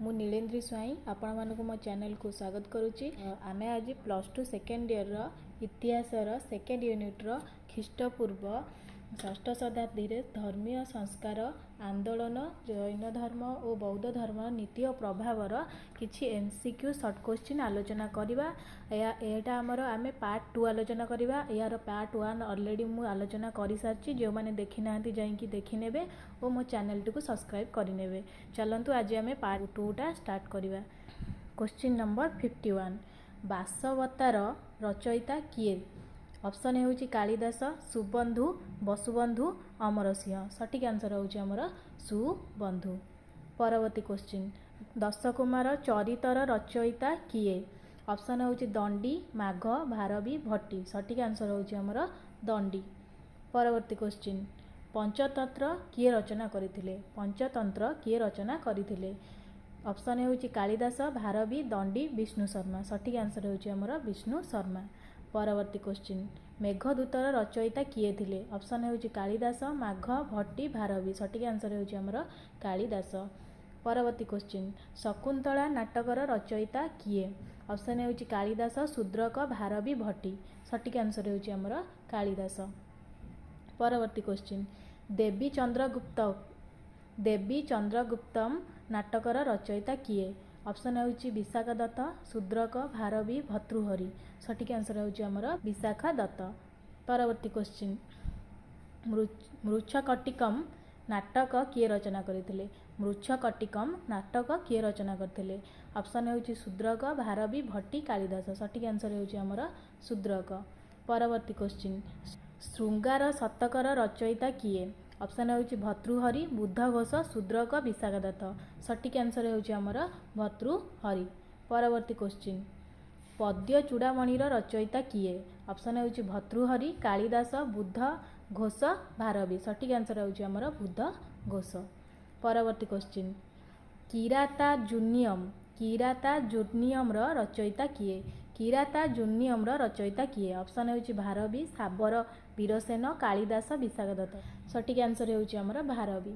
मु नीलेन्द्री स्वाई आपण मानक मो चैनल को स्वागत करुच्ची। आमे आज +2 सेकेंड ईयर इतिहास सेकेंड यूनिट ख्रीष्टपूर्व षष्ठ शताब्दी धर्मीय संस्कार आंदोलन जैन धर्म और बौद्ध धर्म नीति और प्रभावर किछि एमसीक्यू शॉर्ट क्वेश्चन आलोचना करवा। एटा आमर आमे पार्ट 2 आलोचना करवा। यार पार्ट 1 ऑलरेडी मु आलोचना कर सारी। जो मैंने देखी ना जाइए देखी नेबे और मो चैनल टी को सब्सक्राइब करें। चलतु आज आमे पार्ट 2 टा स्टार्ट करवा। क्वेश्चन नंबर 51 बासवतार रचयिता किए? ऑप्शन होची कालिदास, सुबंधु, बसुबंधु, अमर सिंह। सठिक आंसर होची हमर सुबंधु। परवर्ती क्वेश्चन दशकुमार चरितर रचयिता किए? ऑप्शन होची दंडी, माघ, भारवी, भट्टी। सठिक आंसर होची हमर दंडी। परवर्ती क्वेश्चन पंचतंत्र किए रचना करथिले? पंचतंत्र किए रचना करथिले? ऑप्शन होची कालिदास, भारवी, दंडी, विष्णु शर्मा। सठिक आंसर होची हमर विष्णु शर्मा। परवर्ती क्वेश्चन मेघदूतर रचयिता किए थिले? ऑप्शन होची कालिदास, माघ, भट्टी, भारवी। सठिक आंसर होची हमर कालिदास। परवर्ती क्वेश्चन शकुंतला नाटकर रचयिता किए? ऑप्शन होची कालिदास, शूद्रक, भारवी, भट्टी। सठिक आंसर होची हमर कालिदास। परवर्ती क्वेश्चन देवी चंद्रगुप्तम नाटकर रचयिता किए? ऑप्शन होची विशाखा दत्त, शूद्रक, भारवी, भर्तृहरि। सठिक आंसर होची हमर विशाखा दत्त। परवर्ती क्वेश्चन मृच्छकटिकम नाटक किए रचना करथिले? मृच्छकटिकम नाटक किए रचना करथिले? ऑप्शन होची शूद्रक, भारवी, भट्टी, कालिदास। सठिक आंसर होची हमर शूद्रक। परवर्ती क्वेश्चन श्रृंगार शतकर रचयिता किए? ऑप्शन होची भर्तृहरि, बुद्ध घोष, शूद्रक, विशाखा दत्त। सठिक आंसर होची हमर भर्तृहरि। परवर्ती क्वेश्चन पद्य चूड़ामणिर रचयिता किए? ऑप्शन होची भर्तृहरि, कालिदास, बुद्ध घोष, भारवी। सठिक आंसर होची हमर बुद्ध घोष। परवर्ती क्वेश्चन किराताजुर्नियम रचयिता किए? किराताजुर्नियम रचयिता किए? ऑप्शन होची भारवी, साबर, वीरसेन, कालिदास, विशाखा दत्त। सठिक आंसर होची हमर भारवी।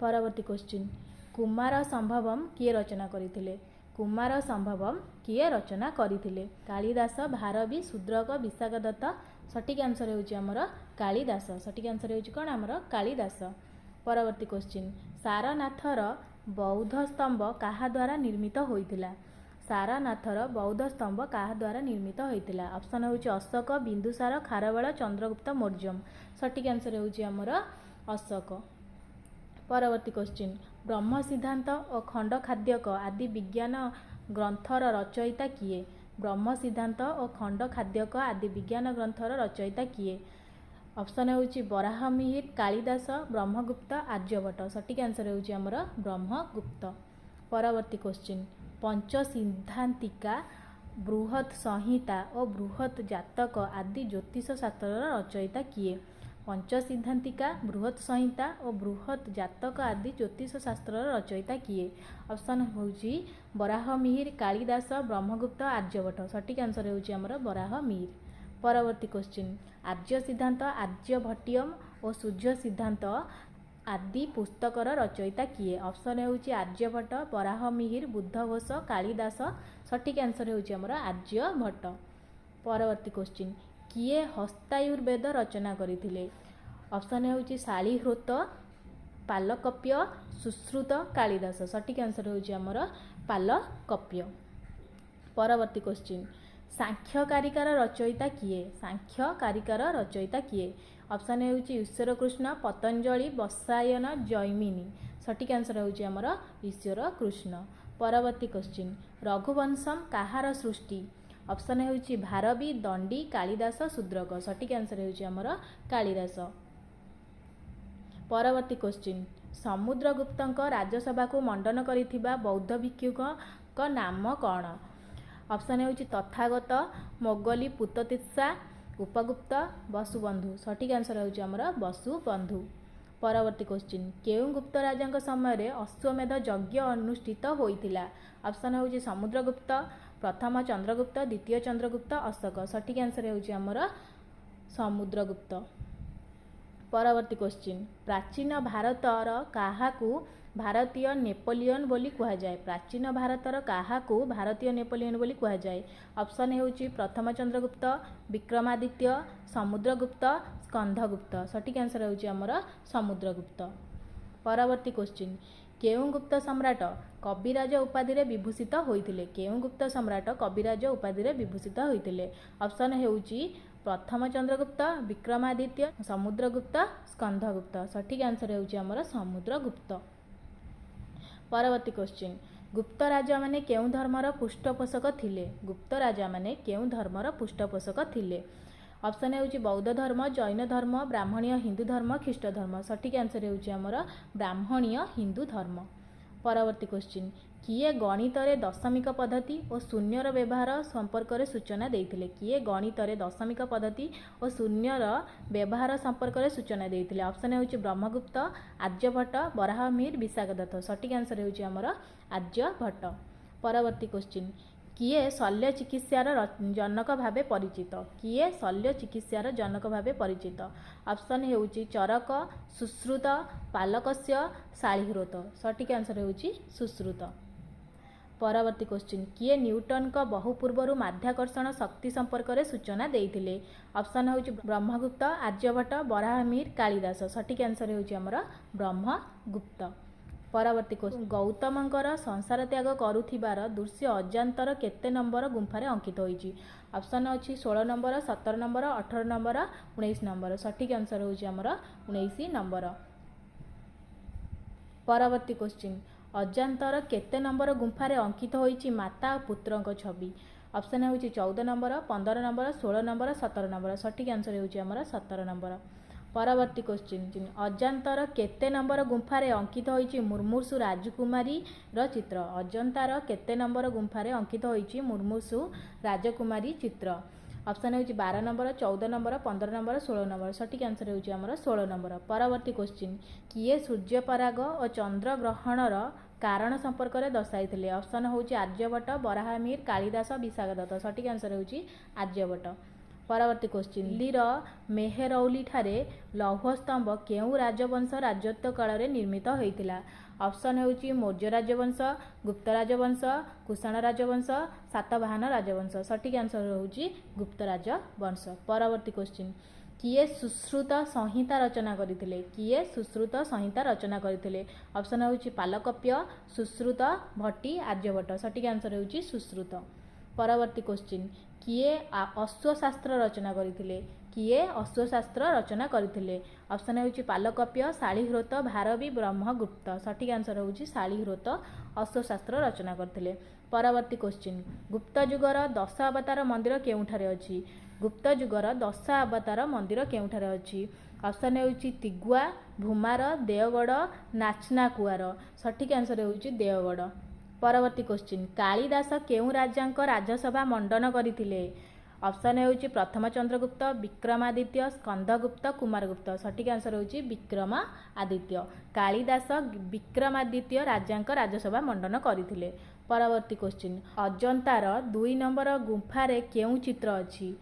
परवर्ती क्वेश्चन कुमार संभवम किए रचना करथिले? कुमार संभवम किए रचना करथिले? कालिदास, भारवी, शूद्रक, विशाखा दत्त। सठिक आंसर होची हमर कालिदास। सठिक आंसर होची कोन हमर कालिदास। परवर्ती क्वेश्चन सारनाथर बौद्ध स्तंभ काहा द्वारा निर्मित होइतिला? सारनाथर बौद्ध स्तंभ काहा द्वारा निर्मित होइतिला? ऑप्शन होची अशोक, बिंदुसार, खारवेल, चंद्रगुप्त मौर्य। सठिक आंसर होची हमर अशोक। परवर्ती क्वेश्चन ब्रह्म सिद्धांत और खंड खाद्यक आदि विज्ञान ग्रंथर रचयिता किए? ब्रह्म सिद्धांत और खंड खाद्यक आदि विज्ञान ग्रंथर रचयिता किए? ऑप्शन होची बराहमिहिर, कालिदास, ब्रह्मगुप्त, आर्यभट्ट। सठिक आंसर होची हमर ब्रह्मगुप्त। परवर्ती क्वेश्चन पंचसिद्धांतिका, बृहत संहिता और बृहत जातक आदि ज्योतिष शास्त्र रचयिता किए? पंचसिद्धांतिका, बृहत संहिता और बृहत जातक आदि ज्योतिष शास्त्र रचयिता किए? ऑप्शन होची बराहमिहिर, कालिदास, ब्रह्मगुप्त, आर्यभट्ट। सठिक आंसर होची हमर बराहमिहिर। परवर्ती क्वेश्चन आर्य सिद्धांत, आर्यभट्टियम और सूर्य सिद्धांत आदि पुस्तकर रचयिता किए? ऑप्शन होची आर्यभट्ट, बराहमिहिर, बुद्ध घोष, कालिदास। सठिक आंसर होची हमर आर्यभट्ट। परवर्ती क्वेश्चन किए हस्तायुर्वेद रचना करथिले? ऑप्शन होची शालिहोत्र, पालकप्य, सुश्रुत, कालिदास। सठिक आंसर होची हमर पालकप्य। परवर्ती क्वेश्चन सांख्यकारिकार रचयिता किए? सांख्यकारिकार रचयिता किए? ऑप्शन होची ईश्वर कृष्ण, पतंजलि, बत्सायन, जैमिनी। सठिक आंसर होची हमर ईश्वर कृष्ण। परवर्ती क्वेश्चन रघुवंशम काहार सृष्टि? ऑप्शन होची भारवी, दंडी, कालिदास, शूद्रक। सठिक आंसर होची हमर कालिदास। परवर्ती क्वेश्चन समुद्रगुप्तଙ୍କ राजसभा को मंडन करिथिबा बौद्ध भिक्षुक नाम कौन? ऑप्शन होची तथागत, मोगली, पुततिस्सा, उपगुप्त, बसुबंधु। सठिक आंसर होची हमर बसुबंधु। परवर्ती क्वेश्चन केउं गुप्त राजा समय अश्वमेध यज्ञ अनुष्ठित होइतिला? ऑप्शन होची समुद्रगुप्त, प्रथम चंद्रगुप्त, द्वितीय चंद्रगुप्त, अशोक। सठिक आंसर होची हमर समुद्रगुप्त। परवर्ती क्वेश्चन प्राचीन भारतर काहाकू भारतीय नेपोलियन बोली कुहाଯାए। प्राचीन भारतर काहाकू भारतीय नेपोलियन बोली कुहाଯାए। ऑप्शन हेउची प्रथम चंद्रगुप्त, विक्रमादित्य, समुद्रगुप्त, स्कंदगुप्त। सठिक आंसर हेउची हमर समुद्रगुप्त। परवर्ती क्वेश्चन, केउं गुप्त सम्राट कविराज उपाधि रे विभूषित होइतिले? केउं गुप्त सम्राट कविराज उपाधि रे विभूषित होइतिले? ऑप्शन हेउची प्रथम चंद्रगुप्त, विक्रमादित्य, समुद्रगुप्त, स्कंदगुप्त। सठिक आंसर हेउची हमर समुद्रगुप्त। परवर्ती क्वेश्चन, गुप्त राजा माने केउं धर्मर पृष्ठपोषक थिले? गुप्त राजा माने केउं धर्मर पृष्ठपोषक थिले? ऑप्शन हेउची बौद्ध धर्म, जैन धर्म, ब्राह्मणीय हिंदू धर्म, ख्रीष्ट धर्म। सठिक आंसर हेउची हमर ब्राह्मणीय हिंदू धर्म। परवर्ती क्वेश्चन, किए गणित रे दशमिक पद्धति और शून्यर व्यवहार संपर्क रे सूचना देइथिले? किए गणित रे दशमिक पद्धति और शून्यर व्यवहार संपर्क रे सूचना देइथिले? ऑप्शन हेउची ब्रह्मगुप्त, आर्यभट्ट, बराहमिहिर, विशाखदत्त। सठिक आंसर हेउची हमर आर्यभट्ट। परवर्ती क्वेश्चन, किए शल्य चिकित्सार जनक भावे परिचित? किए शल्य चिकित्सार जनक भावे परिचित? ऑप्शन हेउची चरक, सुश्रुत, पालकस्य, शालिह्रोत। सठिक आंसर हेउची सुश्रुत। परवर्ती क्वेश्चन, किए न्यूटन का बहु पूर्वर माध्याकर्षण शक्ति संपर्क रे सूचना देइथिले? ऑप्शन हेउची ब्रह्मगुप्त, आर्यभट्ट, बराहमिहिर, कालिदास। सठिक आंसर हेउची हमर ब्रह्मगुप्त। परवर्ती क्वेश्चन, गौतमंकर संसार त्याग करुथिबार दृश्य अजांतर केते नंबर गुंफारे अंकित होईची? ऑप्शन अछि 16 नंबर, 17 नंबर, 18 नंबर, 19 नंबर। सठिक आंसर होची हमर 19 नंबर। परवर्ती क्वेश्चन, अजांतर केते नंबर गुंफारे अंकित होईची माता और पुत्रक छवि? ऑप्शन होची 14 नंबर, 15 नंबर, 16 नंबर, 17 नंबर। सठिक आंसर होची हमर 17 नंबर। परवर्ती क्वेश्चन, अजांतर केते नंबर गुंफारे अंकित होईची मुर्मूर्षु राजकुमारी र चित्र? अजंतार केते नंबर गुंफारे अंकित होईची मुर्मूर्षु राजकुमारी चित्र? ऑप्शन होची 12 नंबर, 14 नंबर, 15 नंबर, 16 नंबर। सठिक आंसर होची हमर 16 नंबर। परवर्ती क्वेश्चन, किए सूर्यपराग और चंद्र ग्रहणर कारण संपर्क रे दर्शाइथिले? ऑप्शन होची आर्यभट्ट, बराहमिहिर, कालिदास, विशाखदत्त। सठिक आंसर होची आर्यभट्ट। परवर्ती क्वेश्चन, दिल्लीर मेहरौली ठारे लौह स्तंभ केउं राजवंश राजत्व काल रे निर्मित होइतिला? ऑप्शन हेउची मौर्य राजवंश, गुप्त राजवंश, कुषाण राजवंश, सातवाहन राजवंश। सठिक आंसर होउची गुप्त राजवंश। परवर्ती क्वेश्चन, किए सुश्रुत संहिता रचना करथिले? किए सुश्रुत संहिता रचना करथिले? ऑप्शन हेउची पालकप्य, सुश्रुत, भट्टी, आर्यभट्ट। सठिक आंसर हेउची सुश्रुत। परवर्ती क्वेश्चन, किए अश्वशास्त्र रचना करथिले? किए अश्वशास्त्र रचना करथिले? ऑप्शन हेउची पालकप्य, शालिह्रोत, भारवी, ब्रह्मगुप्त। सठिक आंसर होउची शालिह्रोत अश्वशास्त्र रचना करथिले। परवर्ती क्वेश्चन, गुप्त युगर 10 अवतार मंदिर केउठारे अछि? गुप्त युगर 10 अवतार मंदिर केउठारे अछि? ऑप्शन हेउची तिगुआ, भूमार, देवगढ़, नाचनाकुआर। सठिक आंसर हेउची देवगढ़। परवर्ती क्वेश्चन, कालिदास केउं राजांक राजसभा मंडन करथिले? ऑप्शन हेउची प्रथम चंद्रगुप्त, विक्रमादित्य, स्कंदगुप्त, कुमारगुप्त। सठिक आंसर होची विक्रमादित्य। कालिदास विक्रमादित्य राजांक राजसभा मंडन करथिले। परवर्ती क्वेश्चन, अजंतार 2 नंबर गुंफारे केउं चित्र अछि?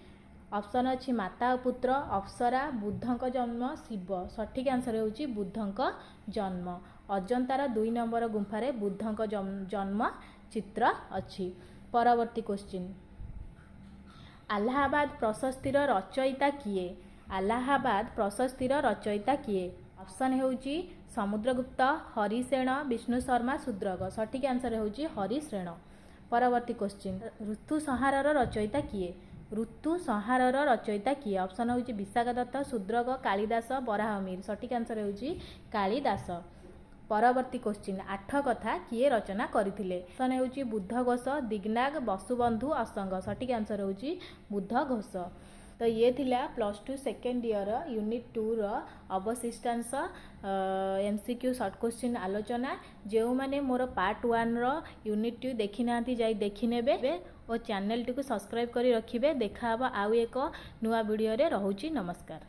ऑप्शन अछि माता और पुत्र, अप्सरा, बुद्धंक जन्म, शिव। सठिक आंसर होची बुद्धंक जन्म। अजंतार 2 नंबर गुंफारे बुद्धंक जन्म चित्र अछि। परवर्ती क्वेश्चन, अलाहाबाद प्रशस्तिर रचयिता किए? अलाहाबाद प्रशस्तिर रचयिता किए? ऑप्शन हेउची समुद्रगुप्त, हरिसेन, विष्णु शर्मा, शूद्रक। सठिक आंसर हेउची हरिसेन। परवर्ती क्वेश्चन, ऋतु संहारर रचयिता किए? ऋतु संहारर रचयिता किए? ऑप्शन होची विशाखदत्त, शूद्रक, कालिदास, बराहमिहिर। सठिक आंसर होची कालिदास। परवर्ती क्वेश्चन, 8 कथा किए रचना करथिले? ऑप्शन हेउची बुद्ध घोष, दिग्नाग, वसुबंधु, असंग। सठिक आंसर होची बुद्ध घोष। तो ये थिला +2 सेकेंड ईयर यूनिट 2 रो अवशिष्टांश एमसीक्यू शॉर्ट क्वेश्चन आलोचना। जो माने मोर पार्ट 1 रो यूनिट 2 देखि नांती जाई देखि नेबे और चैनल टी को सब्सक्राइब करी रखिबे। देखा हबा आउ एक नुवा वीडियो रे। रहूची नमस्कार।